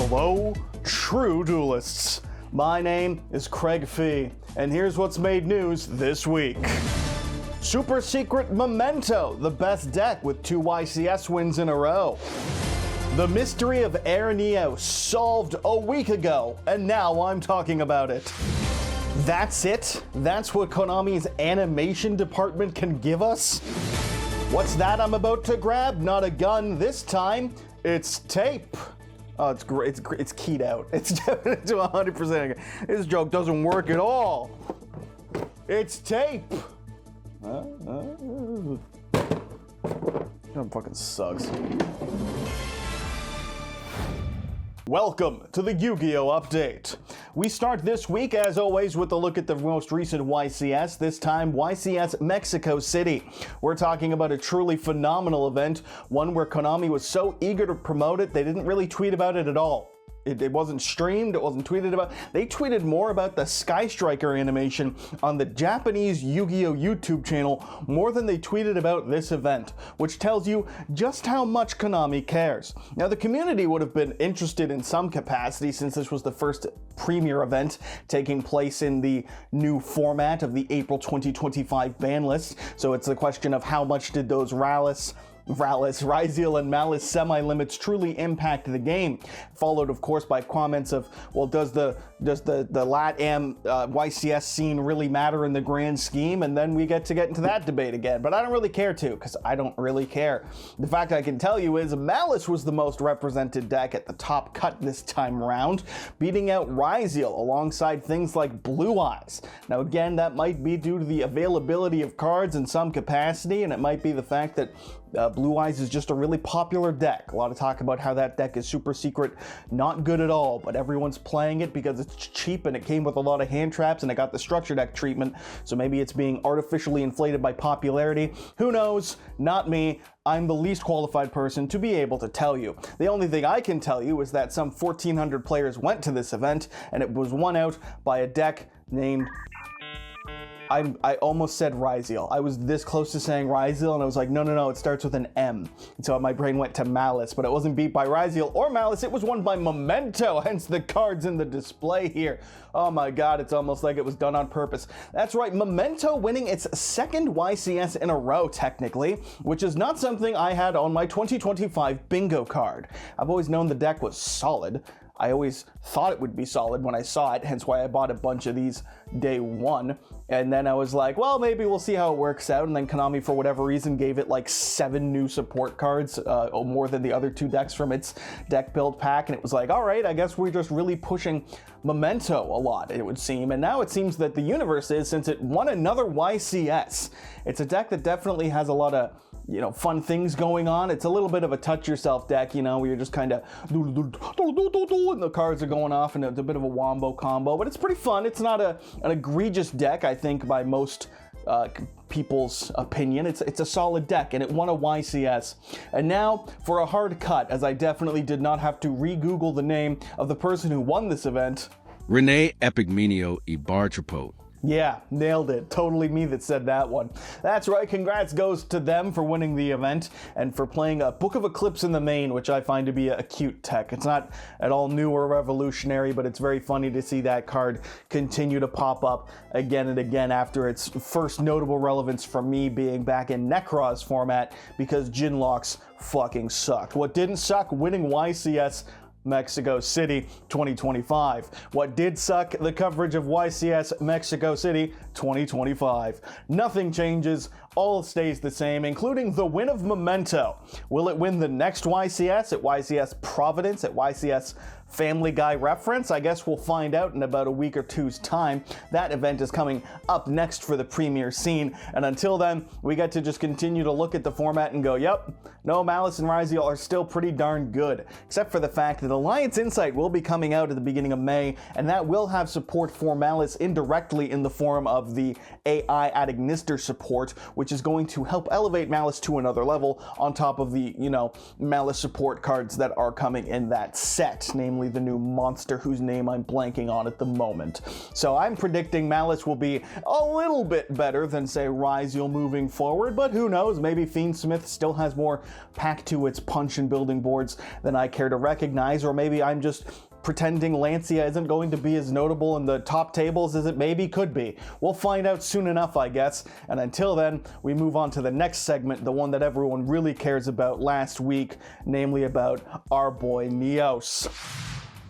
Hello, true duelists. My name is Craig Fee, and here's what's made news this week. Super Secret Memento, the best deck with 2 YCS wins in a row. The mystery of Air Neo solved a week ago, and now I'm talking about it. That's it? That's what Konami's animation department can give us? What's that I'm about to grab? Not a gun this time, it's tape. Oh, it's great. It's keyed out. It's definitely to 100%. This joke doesn't work at all. It's tape. That fucking sucks. Welcome to the Yu-Gi-Oh! Update. We start this week, as always, with a look at the most recent YCS, this time YCS Mexico City. We're talking about a truly phenomenal event, one where Konami was so eager to promote it, they didn't really tweet about it at all. It wasn't streamed, it wasn't tweeted about. They tweeted more about the Sky Striker animation on the Japanese Yu-Gi-Oh! YouTube channel more than they tweeted about this event, which tells you just how much Konami cares. Now, the community would have been interested in some capacity since this was the first premier event taking place in the new format of the April 2025 ban list, so it's the question of how much did those Ryzeal and Malice semi-limits truly impact the game, followed of course by comments of, well, does the LATAM YCS scene really matter in the grand scheme? And then we get into that debate again, but I don't really care to, because I don't really care. The fact I can tell you is Malice was the most represented deck at the top cut this time around, beating out Ryzeal alongside things like Blue Eyes. Now again, that might be due to the availability of cards in some capacity, and it might be the fact that Blue Eyes is just a really popular deck. A lot of talk about how that deck is super secret, not good at all, but everyone's playing it because it's cheap and it came with a lot of hand traps and it got the structure deck treatment, so maybe it's being artificially inflated by popularity. Who knows? Not me. I'm the least qualified person to be able to tell you. The only thing I can tell you is that some 1,400 players went to this event and it was won out by a deck named... I almost said Ryzeal. I was this close to saying Ryzeal, and I was like, no, it starts with an M. And so my brain went to Malice, but it wasn't beat by Ryzeal or Malice, it was won by Memento, hence the cards in the display here. Oh my god, it's almost like it was done on purpose. That's right, Memento winning its second YCS in a row, technically, which is not something I had on my 2025 bingo card. I've always known the deck was solid. I always thought it would be solid when I saw it, hence why I bought a bunch of these day one. And then I was like, well, maybe we'll see how it works out. And then Konami, for whatever reason, gave it like 7 new support cards, more than the other 2 decks from its deck build pack. And it was like, all right, I guess we're just really pushing Memento a lot, it would seem. And now it seems that the universe is, since it won another YCS, it's a deck that definitely has a lot of, you know, fun things going on. It's a little bit of a touch yourself deck, you know, where you're just kind of and the cards are going off and it's a bit of a wombo combo, but it's pretty fun. It's not an egregious deck, I think, by most people's opinion. It's a solid deck, and it won a YCS. And now for a hard cut, as I definitely did not have to re-Google the name of the person who won this event. Renee Epigmenio Ibartrapo. Yeah, nailed it. Totally me that said that one. That's right, congrats goes to them for winning the event and for playing a Book of Eclipse in the main, which I find to be a cute tech. It's not at all new or revolutionary, but it's very funny to see that card continue to pop up again and again after its first notable relevance for me being back in Necros format, because Ginlocks fucking sucked. What didn't suck? Winning YCS Mexico City 2025. What did suck? The coverage of YCS Mexico City 2025. Nothing changes, all stays the same, including the win of Memento. Will it win the next YCS at YCS Providence, at YCS Family Guy reference? I guess we'll find out in about a week or two's time. That event is coming up next for the premier scene, and until then, we get to just continue to look at the format and go, yep, no, Malice and Ryzeal are still pretty darn good, except for the fact that Alliance Insight will be coming out at the beginning of May, and that will have support for Malice indirectly in the form of the AI ad ignister support, which is going to help elevate Malice to another level on top of the, you know, Malice support cards that are coming in that set, namely namely the new monster whose name I'm blanking on at the moment. So I'm predicting Malice will be a little bit better than, say, Ryziel moving forward, but who knows, maybe Fiendsmith still has more packed to its punch and building boards than I care to recognize, or maybe I'm just pretending Lancia isn't going to be as notable in the top tables as it maybe could be. We'll find out soon enough, I guess, and until then, we move on to the next segment, the one that everyone really cares about last week, namely about our boy Neos.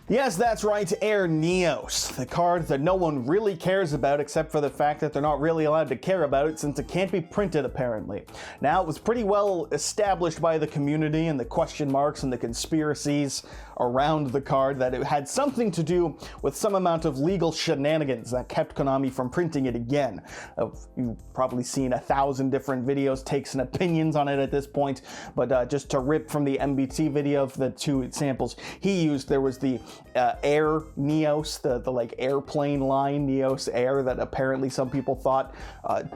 Yes, that's right, Air Neos, the card that no one really cares about except for the fact that they're not really allowed to care about it since it can't be printed, apparently. Now, it was pretty well established by the community and the question marks and the conspiracies around the card that it had something to do with some amount of legal shenanigans that kept Konami from printing it again. You've probably seen 1,000 different videos, takes, and opinions on it at this point, but just to rip from the MBT video of the two examples he used, there was the Air Neos, the like airplane line Neos Air that apparently some people thought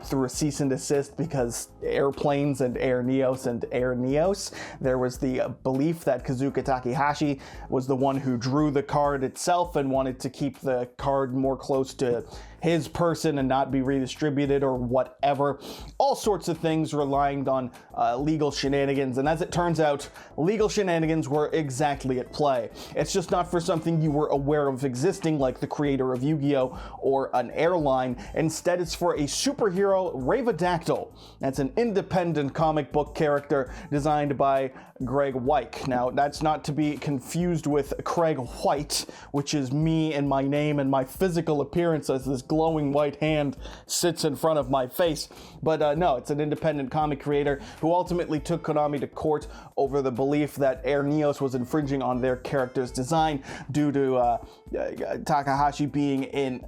through a cease and desist because airplanes and Air Neos and Air Neos. There was the belief that Kazuka Takehashi was the one who drew the card itself and wanted to keep the card more close to his person and not be redistributed or whatever. All sorts of things relying on legal shenanigans, and as it turns out, legal shenanigans were exactly at play. It's just not for something you were aware of existing like the creator of Yu-Gi-Oh! Or an airline. Instead, it's for a superhero, RAVEDACTYL. That's an independent comic book character designed by Greg Wyke. Now, that's not to be confused with Craig White, which is me and my name and my physical appearance as this glowing white hand sits in front of my face. But no, it's an independent comic creator who ultimately took Konami to court over the belief that Air Neos was infringing on their character's design due to Takahashi being in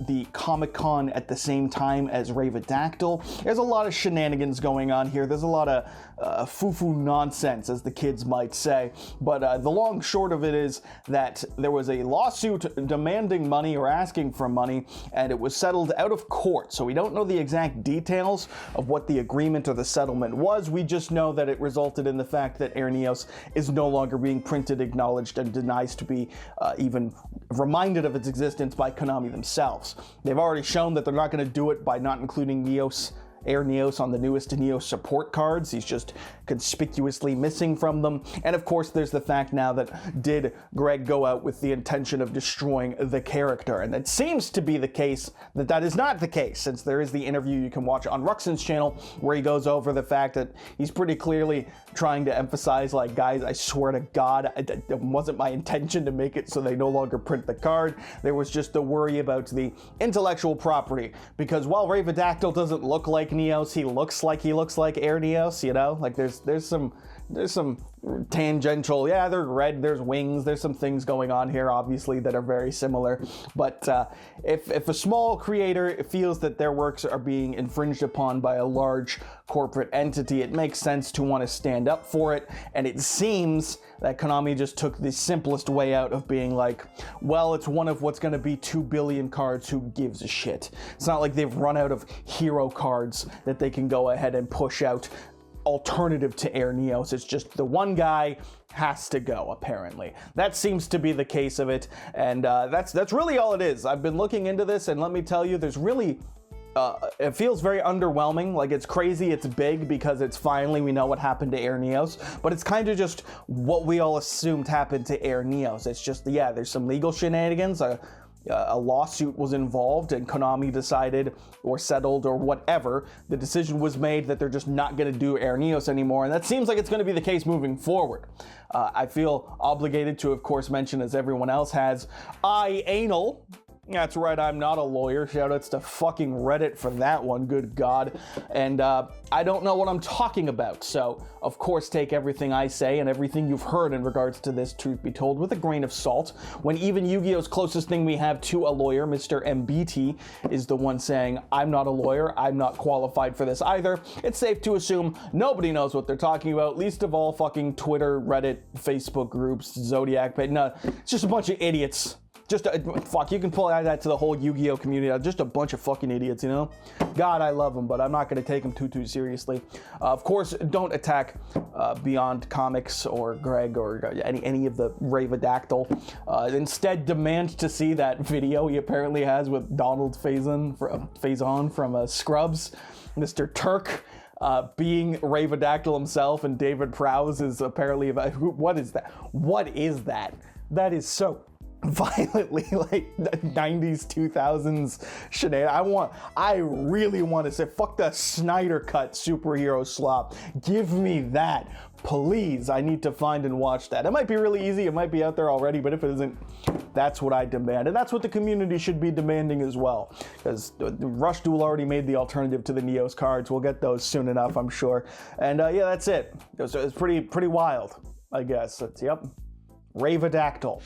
the Comic-Con at the same time as RAVEDACTYL. There's a lot of shenanigans going on here. There's a lot of foo-foo nonsense, as the kids might say. But the long short of it is that there was a lawsuit demanding money or asking for money, and it was settled out of court. So we don't know the exact details of what the agreement or the settlement was. We just know that it resulted in the fact that Air Neos is no longer being printed, acknowledged, and denies to be even reminded of its existence by Konami themselves. They've already shown that they're not going to do it by not including Air Neos on the newest Neos support cards. He's just conspicuously missing from them. And of course, there's the fact now that did Greg go out with the intention of destroying the character? And it seems to be the case that that is not the case, since there is the interview you can watch on Ruxin's channel where he goes over the fact that he's pretty clearly trying to emphasize, like, guys, I swear to God, it wasn't my intention to make it so they no longer print the card. There was just the worry about the intellectual property, because while RAVEDACTYL doesn't look like Neos, he looks like Air Neos, you know? Like, there's some tangential, yeah, they're red, there's wings, there's some things going on here, obviously, that are very similar. But if a small creator feels that their works are being infringed upon by a large corporate entity, it makes sense to want to stand up for it. And it seems that Konami just took the simplest way out of being like, well, it's one of what's going to be 2 billion cards, who gives a shit? It's not like they've run out of hero cards that they can go ahead and push out alternative to Air Neos. It's just the one guy has to go, apparently. That seems to be the case of it, and that's really all it is. I've been looking into this, and let me tell you, there's really it feels very underwhelming. Like, it's crazy, it's big, because it's finally, we know what happened to Air Neos, but it's kind of just what we all assumed happened to Air Neos. It's just, yeah, there's some legal shenanigans, a lawsuit was involved, and Konami decided or settled or whatever. The decision was made that they're just not going to do Air Neos anymore, and that seems like it's going to be the case moving forward. I feel obligated to, of course, mention, as everyone else has, anal. That's right, I'm not a lawyer. Shoutouts to fucking Reddit for that one, good God. And I don't know what I'm talking about, so of course take everything I say and everything you've heard in regards to this, truth be told, with a grain of salt. When even Yu-Gi-Oh's closest thing we have to a lawyer, Mr. MBT, is the one saying, I'm not a lawyer, I'm not qualified for this either, it's safe to assume nobody knows what they're talking about, least of all fucking Twitter, Reddit, Facebook groups, Zodiac, but no, it's just a bunch of idiots fuck, you can pull that to the whole Yu-Gi-Oh community. Just a bunch of fucking idiots, you know? God, I love them, but I'm not going to take them too seriously. Of course, don't attack Beyond Comics or Greg or any of the RAVEDACTYL. Instead, demand to see that video he apparently has with Donald Faison from Scrubs, Mr. Turk. Being RAVEDACTYL himself, and David Prowse is apparently about what is that? What is that? That is so violently like 90s 2000s shenanigans. I really want to say fuck the Snyder Cut superhero slop. Give me that, please. I need to find and watch that. It might be really easy, it might be out there already, but if it isn't, that's what I demand, and that's what the community should be demanding as well, because Rush Duel already made the alternative to the Neos cards. We'll get those soon enough, I'm sure. And yeah, that's it. It's pretty wild, I guess. Yep, RAVEDACTYL.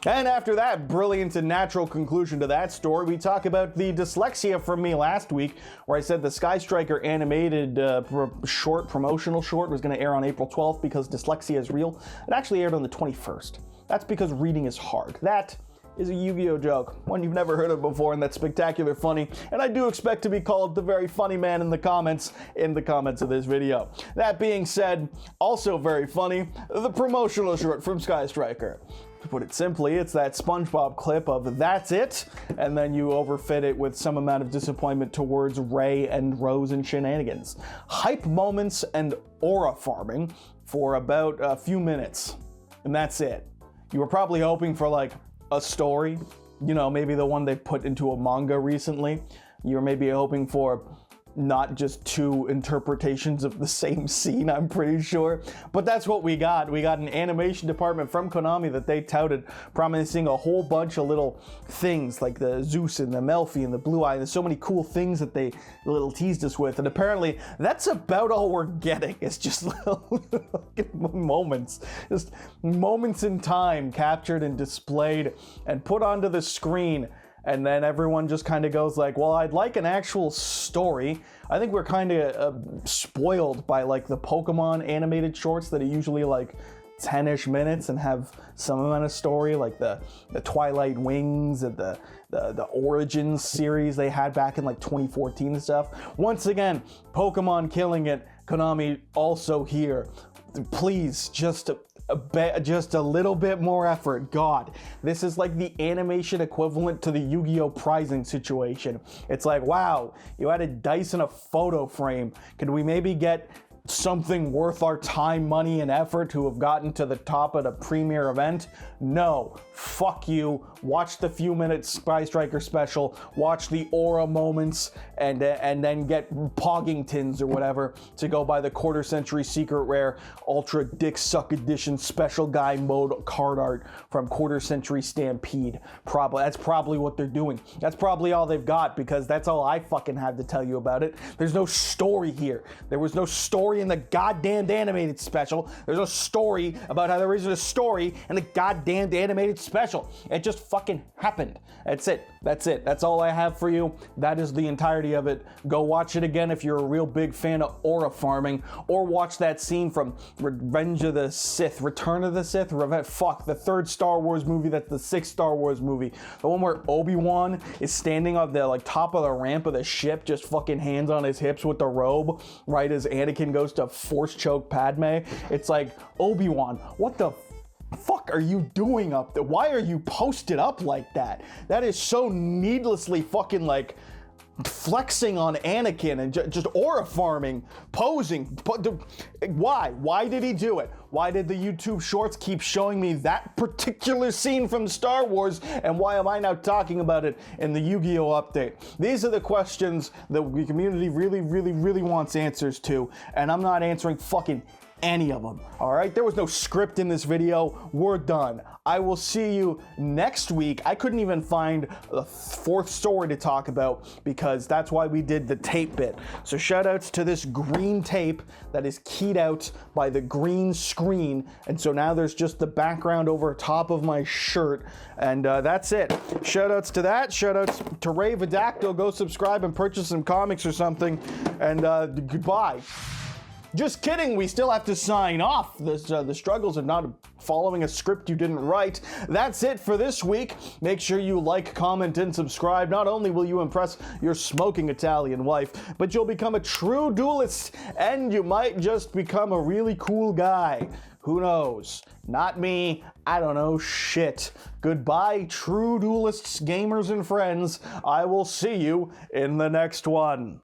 And after that brilliant and natural conclusion to that story, we talk about the dyslexia from me last week, where I said the Sky Striker animated promotional short was going to air on April 12th because dyslexia is real. It actually aired on the 21st. That's because reading is hard. That is a Yu-Gi-Oh joke, one you've never heard of before, and that's spectacular funny, and I do expect to be called the very funny man in the comments of this video. That being said, also very funny, the promotional short from Sky Striker. To put it simply, it's that SpongeBob clip of "that's it," and then you overfit it with some amount of disappointment towards Ray and Rose and shenanigans. Hype moments and aura farming for about a few minutes, and that's it. You were probably hoping for like a story, you know, maybe the one they put into a manga recently. You were maybe hoping for not just two interpretations of the same scene, I'm pretty sure. But that's what we got. We got an animation department from Konami that they touted, promising a whole bunch of little things like the Zeus and the Melfi and the Blue Eye. There's so many cool things that they little teased us with, and apparently that's about all we're getting. It's just little moments. Just moments in time captured and displayed and put onto the screen. And then everyone just kind of goes like, well, I'd like an actual story. I think we're kind of spoiled by like the Pokemon animated shorts that are usually like 10-ish minutes and have some amount of story, like the Twilight Wings and the Origins series they had back in like 2014 and stuff. Once again, Pokemon killing it. Konami also here. Please, just a little bit more effort. God, this is like the animation equivalent to the Yu-Gi-Oh prizing situation. It's like, wow, you added dice in a photo frame. Could we maybe get something worth our time, money, and effort to have gotten to the top of the premiere event? No, fuck you. Watch the few minutes Sky Striker special, watch the aura moments, and then get Poggingtons or whatever to go by the quarter century secret rare ultra dick suck edition special guy mode card art from quarter century Stampede. That's probably what they're doing. That's probably all they've got, because that's all I fucking had to tell you about it. There's no story here. There was no story in the goddamn animated special. There's no story about how there isn't a story in the goddamn animated special. It just fucking happened. That's it. That's all I have for you. That is the entirety of it. Go watch it again if you're a real big fan of aura farming, or watch that scene from Revenge of the Sith, Return of the Sith, the third Star Wars movie. That's the sixth Star Wars movie. The one where Obi-Wan is standing on the like top of the ramp of the ship, just fucking hands on his hips with the robe, right as Anakin goes to force choke Padme. It's like, Obi-Wan, what the fuck are you doing up there? Why are you posted up like that? That is so needlessly fucking like flexing on Anakin and just aura farming, posing. Why did he do it? Why did the YouTube shorts keep showing me that particular scene from Star Wars, and why am I now talking about it in the Yu-Gi-Oh update? These are the questions that the community really wants answers to, and I'm not answering fucking any of them. All right, there was no script in this video. We're done. I will see you next week. I couldn't even find a fourth story to talk about, because that's why we did the tape bit. So shout outs to this green tape that is keyed out by the green screen, and so now there's just the background over top of my shirt, and that's it. Shout outs to that. Shout outs to RAVEDACTYL. Go subscribe and purchase some comics or something, and goodbye. Just kidding, we still have to sign off. The struggles of not following a script you didn't write. That's it for this week. Make sure you like, comment, and subscribe. Not only will you impress your smoking Italian wife, but you'll become a true duelist, and you might just become a really cool guy. Who knows? Not me. I don't know shit. Goodbye, true duelists, gamers, and friends. I will see you in the next one.